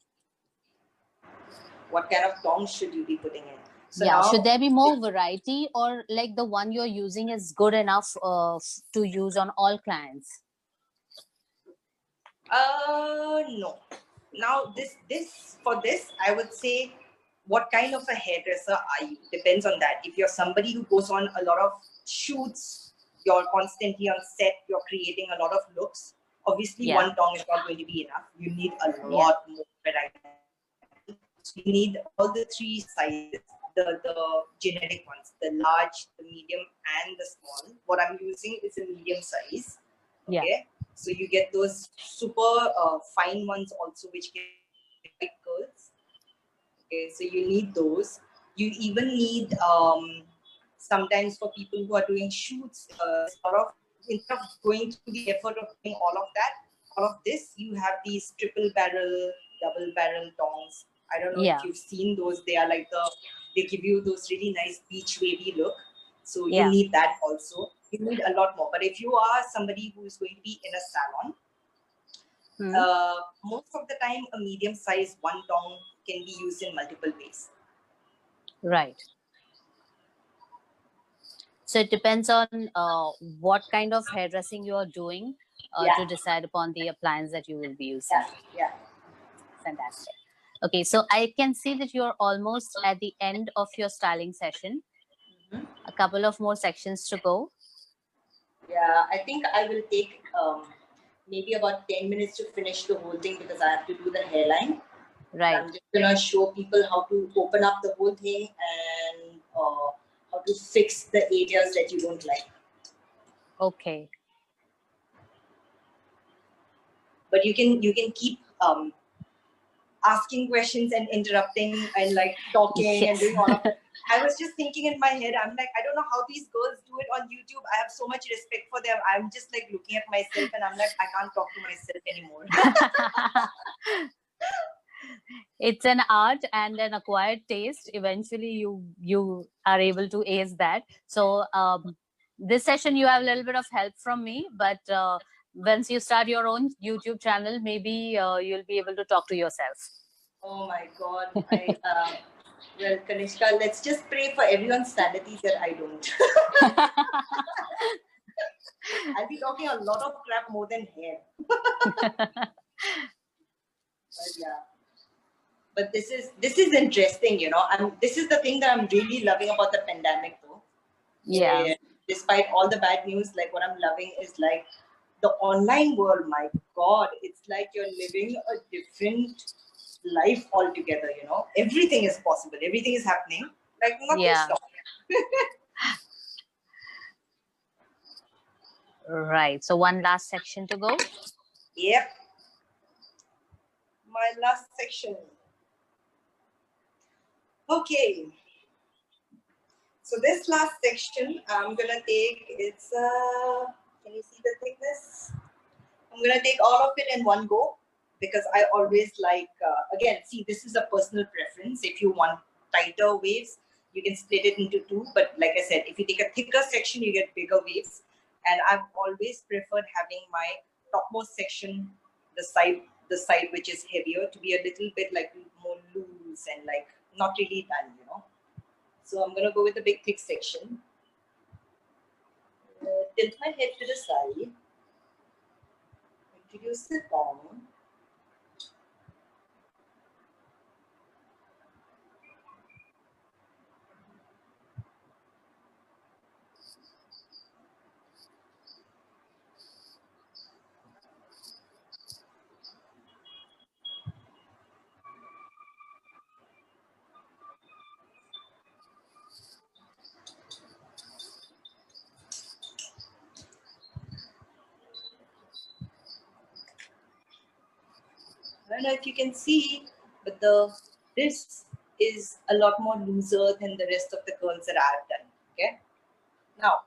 What kind of tongs should you be putting in? So yeah, now, should there be more variety, or like the one you're using is good enough to use on all clients? No. Now for this, I would say, what kind of a hairdresser are you? Depends on that. If you're somebody who goes on a lot of shoots, you're constantly on set, you're creating a lot of looks. Obviously, one tong is not going to be enough. You need a lot more variety. So you need all the three sizes, the generic ones, the large, the medium, and the small. What I'm using is a medium size. Okay. So you get those super fine ones also, which get white curls. Okay, so you need those. You even need sometimes for people who are doing shoots, there's a lot of, instead of going through the effort of doing all of this, you have these triple barrel, double barrel tongs. I don't know if you've seen those. They are like they give you those really nice beach wavy look. So you need that also. You need a lot more. But if you are somebody who is going to be in a salon, most of the time a medium size one tong can be used in multiple ways. Right. So it depends on what kind of hairdressing you are doing to decide upon the appliance that you will be using. Yeah. Fantastic. Okay, so I can see that you're almost at the end of your styling session. A couple of more sections to go. Yeah, I think I will take maybe about 10 minutes to finish the whole thing, because I have to do the hairline. Right. And I'm just going to show people how to open up the whole thing and how to fix the areas that you don't like. Okay. But you can keep asking questions and interrupting and like talking and doing all of that. I was just thinking in my head, I'm like, I don't know how these girls do it on YouTube. I have so much respect for them. I'm just like looking at myself and I'm like, I can't talk to myself anymore. It's an art and an acquired taste. Eventually you are able to ace that. So this session you have a little bit of help from me, but once you start your own YouTube channel, maybe you'll be able to talk to yourself. Oh my God. Well, Kanishka, let's just pray for everyone's sanity that I don't. I'll be talking a lot of crap more than hair. But yeah. But this is interesting, you know. This is the thing that I'm really loving about the pandemic, though. Yeah. Despite all the bad news, like what I'm loving is like the online world. My God, it's like you're living a different life altogether. You know, everything is possible. Everything is happening. Like nothing stopped. Right. So one last section to go. Yep. My last section. Okay. So this last section, I'm gonna take, it's, can you see the thickness? I'm gonna take all of it in one go because I always like, again, see, this is a personal preference. If you want tighter waves, you can split it into two. But like I said, if you take a thicker section, you get bigger waves. And I've always preferred having my topmost section, the side which is heavier, to be a little bit like more loose and like not really done, you know. So I'm gonna go with the big thick section. Tilt my head to the side. Introduce the palm. I don't know if you can see, but this is a lot more looser than the rest of the curls that I've done. Okay. Now,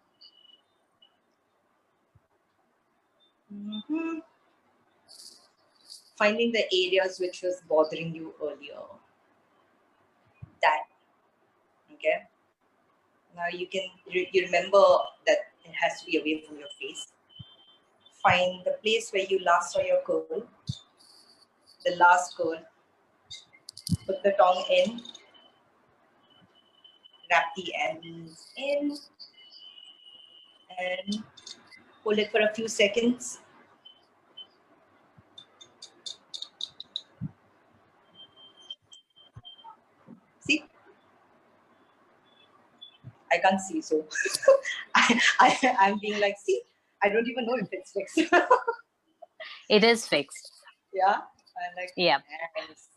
finding the areas which was bothering you earlier. That. Okay. Now you can you remember that it has to be away from your face. Find the place where you last saw your curl. The last curl. Put the tongue in. Wrap the ends in. And hold it for a few seconds. See? I can't see, so I'm being like, see, I don't even know if it's fixed. It is fixed. Yeah, I'm like, yeah. Thanks.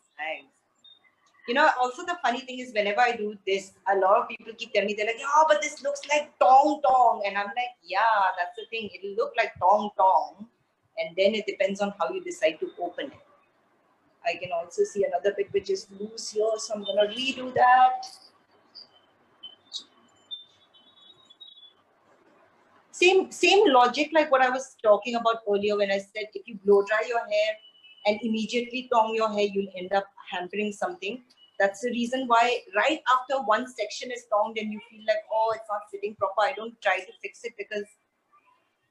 You know, also the funny thing is whenever I do this, a lot of people keep telling me, they're like, yeah, but this looks like tong. And I'm like, yeah, that's the thing. It'll look like tong. And then it depends on how you decide to open it. I can also see another bit which is loose here, so I'm going to redo that. Same logic like what I was talking about earlier when I said if you blow dry your hair and immediately tong your hair, you'll end up hampering something. That's the reason why right after one section is tonged and you feel like, oh, it's not sitting proper, I don't try to fix it because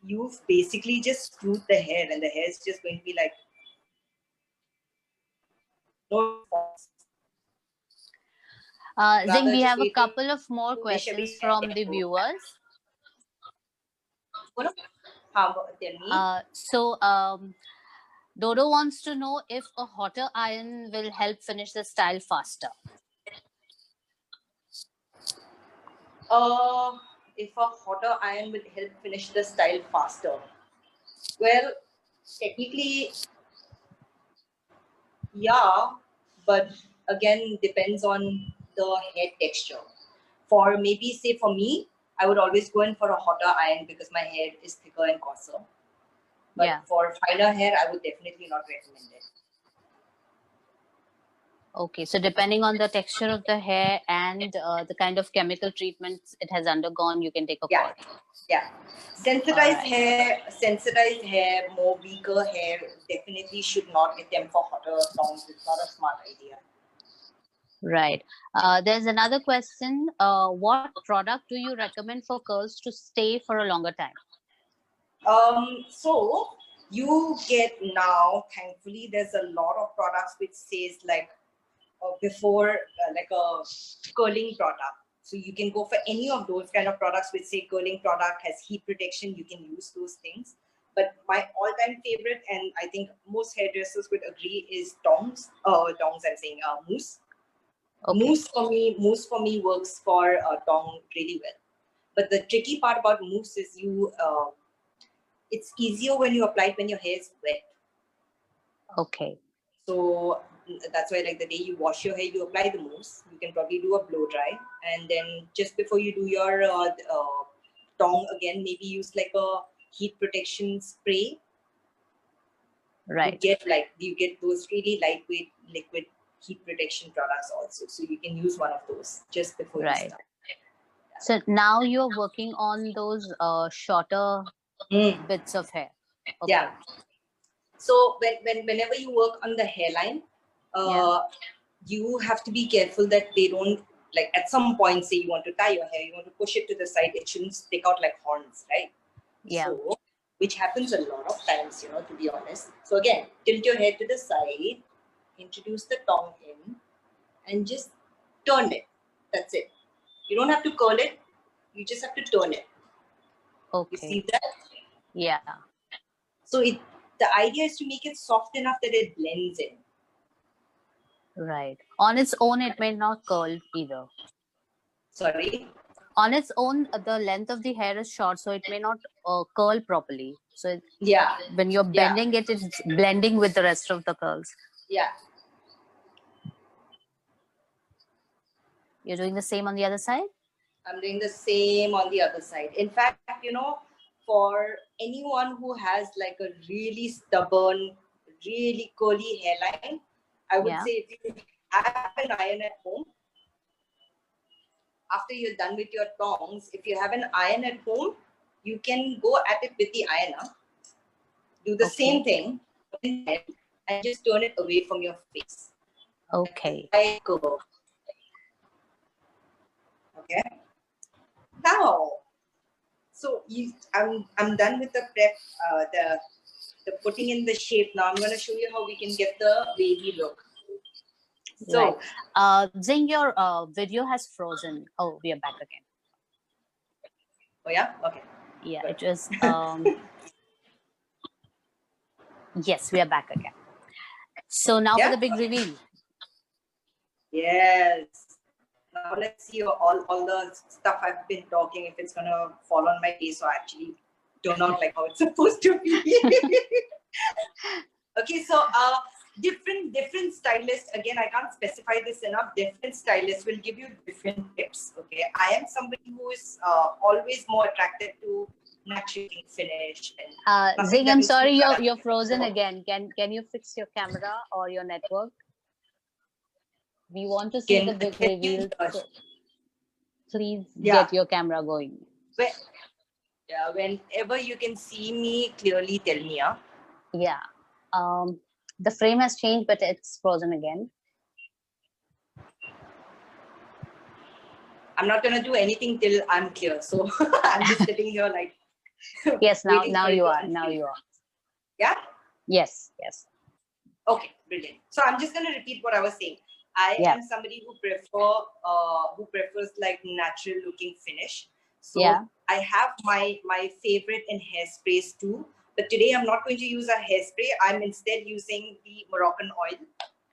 you've basically just screwed the hair and the hair is just going to be like, no response. Zing, we have a couple of more questions from the viewers. Tell me. Dodo wants to know if a hotter iron will help finish the style faster. If a hotter iron will help finish the style faster. Well, technically, yeah, but again, depends on the hair texture. For maybe, say for me, I would always go in for a hotter iron because my hair is thicker and coarser. But for finer hair, I would definitely not recommend it. Okay, so depending on the texture of the hair and the kind of chemical treatments it has undergone, you can take a call. Yeah. Sensitized hair, more weaker hair, definitely should not attempt for hotter tongs. It's not a smart idea. Right. There's another question. What product do you recommend for curls to stay for a longer time? So you get now, thankfully, there's a lot of products which says like before like a curling product. So you can go for any of those kind of products which say curling product has heat protection. You can use those things. But my all-time favorite, and I think most hairdressers would agree, is tongs. Tongs, I'm saying mousse. Okay. Mousse for me works for tong really well. But the tricky part about mousse is it's easier when you apply it when your hair is wet. Okay. So that's why like the day you wash your hair, you apply the mousse. You can probably do a blow dry. And then just before you do your tong again, maybe use like a heat protection spray. Right. You get those really lightweight liquid heat protection products also. So you can use one of those just before you Right. start. So now you're working on those shorter bits of hair. Okay. Yeah. So whenever you work on the hairline, you have to be careful that they don't, like at some point, say you want to tie your hair, you want to push it to the side, it shouldn't stick out like horns, right? Yeah. So, which happens a lot of times, to be honest. So again, tilt your hair to the side, introduce the tong in, and just turn it. That's it. You don't have to curl it. You just have to turn it. Okay. You see that? Yeah. So the idea is to make it soft enough that it blends in. Right. On its own, it may not curl either. Sorry? On its own, the length of the hair is short, so it may not curl properly. So when you're bending it, it's blending with the rest of the curls. Yeah. You're doing the same on the other side? I'm doing the same on the other side. In fact, for anyone who has like a really stubborn, really curly hairline, I would say if you have an iron at home, after you're done with your tongs, if you have an iron at home, you can go at it with the ironer, do the same thing, and just turn it away from your face. Okay. Like curve. Okay. Now, so I'm done with the prep, the putting in the shape. Now I'm going to show you how we can get the wavy look. So, Zing, your video has frozen. Oh, we are back again. Oh yeah, okay. Yeah, it was. Yes, we are back again. So now for the big reveal. Yes. Now let's see all the stuff I've been talking, if it's gonna fall on my face or actually turn out like how it's supposed to be. Okay, so different stylists, again, I can't specify this enough, different stylists will give you different tips. Okay, I am somebody who is always more attracted to natural finish. And Zing, I'm sorry, you're frozen again. Can you fix your camera or your network? We want to see the big reveal. So please get your camera going. Whenever you can see me clearly, tell me. Yeah. The frame has changed, but it's frozen again. I'm not gonna do anything till I'm clear. So I'm just sitting here like. Yes, now you are. Now you are. Yeah. Yes. Okay, brilliant. So I'm just gonna repeat what I was saying. I am somebody who prefers like natural looking finish. So I have my favorite in hairsprays too. But today I'm not going to use a hairspray. I'm instead using the Moroccan oil.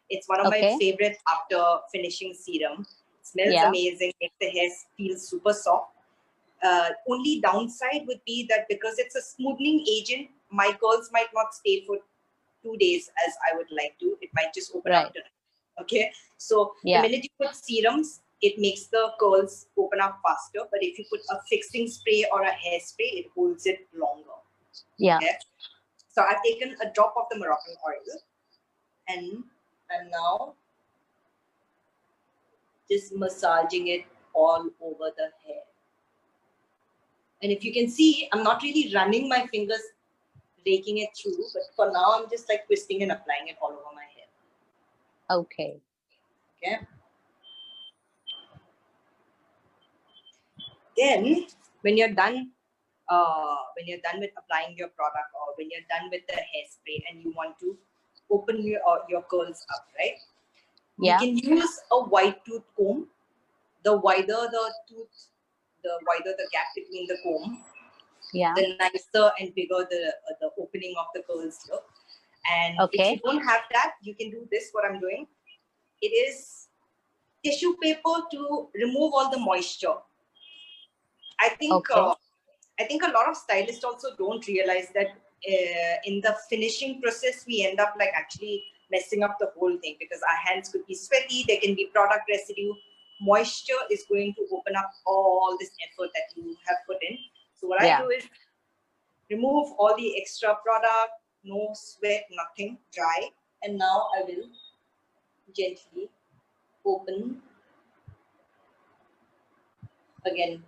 It's one of my favorite after finishing serum. It smells amazing, makes the hair feel super soft. Only downside would be that because it's a smoothing agent, my curls might not stay for 2 days as I would like to. It might just open up tonight. Okay, so the minute you put serums, it makes the curls open up faster. But if you put a fixing spray or a hairspray, it holds it longer. Yeah. Okay? So I've taken a drop of the Moroccan oil and I'm now just massaging it all over the hair. And if you can see, I'm not really running my fingers, raking it through, but for now, I'm just like twisting and applying it all over my hair. Okay. Okay. Then, when you're done with applying your product or when you're done with the hairspray and you want to open your curls up, right? You can use a wide tooth comb. The wider the tooth, the wider the gap between the comb, the nicer and bigger the opening of the curls look. And if you don't have that, you can do this, what I'm doing. It is tissue paper to remove all the moisture. I think a lot of stylists also don't realize that in the finishing process, we end up like actually messing up the whole thing because our hands could be sweaty, there can be product residue. Moisture is going to open up all this effort that you have put in. So what I do is remove all the extra product, no sweat, nothing, dry. And now I will gently open again.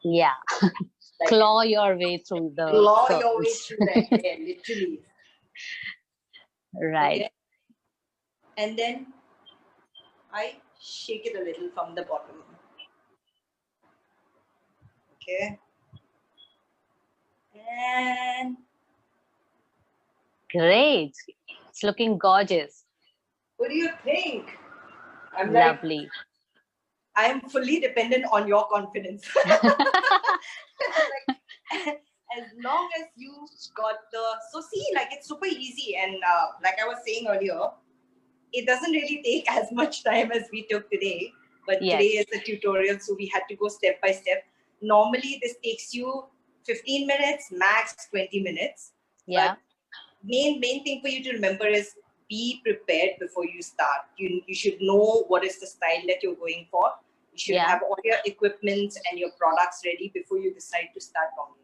Yeah. Like Claw your way through the claw your way curls. through that hair, literally. Right. Okay. And then I shake it a little from the bottom. Okay. And Great. It's looking gorgeous. what do you think? I'm like, Lovely. I am fully dependent on your confidence. Like, as long as you got the, so see, like it's super easy. And like I was saying earlier, it doesn't really take as much time as we took today. But Yes. today is a tutorial, so we had to go step by step. Normally, this takes you 15 minutes, max 20 minutes. Yeah. But main thing for you to remember is be prepared before you start. You should know what is the style that you're going for. You should have all your equipment and your products ready before you decide to start tonging.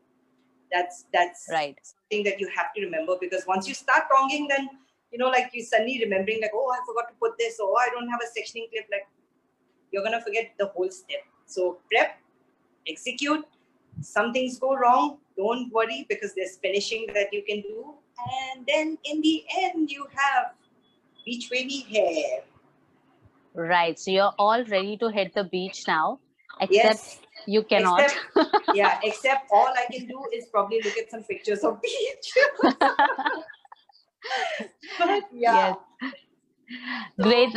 That's right. something that you have to remember, because once you start tonging, then like you suddenly remembering like, oh, I forgot to put this, or I don't have a sectioning clip. Like, you're gonna forget the whole step. So prep, execute. Some things go wrong, don't worry, because there's finishing that you can do. And then in the end, you have beach wavy hair. Right. So you're all ready to hit the beach now, except Yes. you cannot. Except all I can do is probably look at some pictures of beach. But yeah. Yes. Great.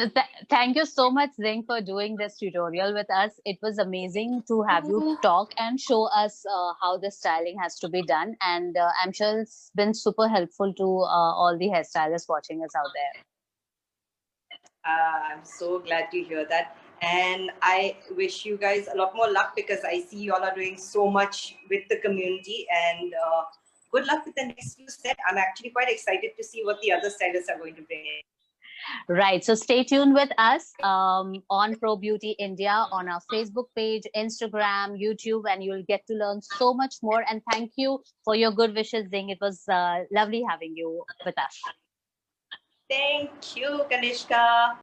Thank you so much, Zing, for doing this tutorial with us. It was amazing to have you talk and show us how the styling has to be done. And I'm sure it's been super helpful to all the hairstylists watching us out there. I'm so glad to hear that. And I wish you guys a lot more luck, because I see you all are doing so much with the community. And good luck with the next few sets. I'm actually quite excited to see what the other stylists are going to bring in. Right. So stay tuned with us on Pro Beauty India, on our Facebook page, Instagram, YouTube, and you'll get to learn so much more. And thank you for your good wishes, Zing. It was lovely having you with us. Thank you, Kanishka.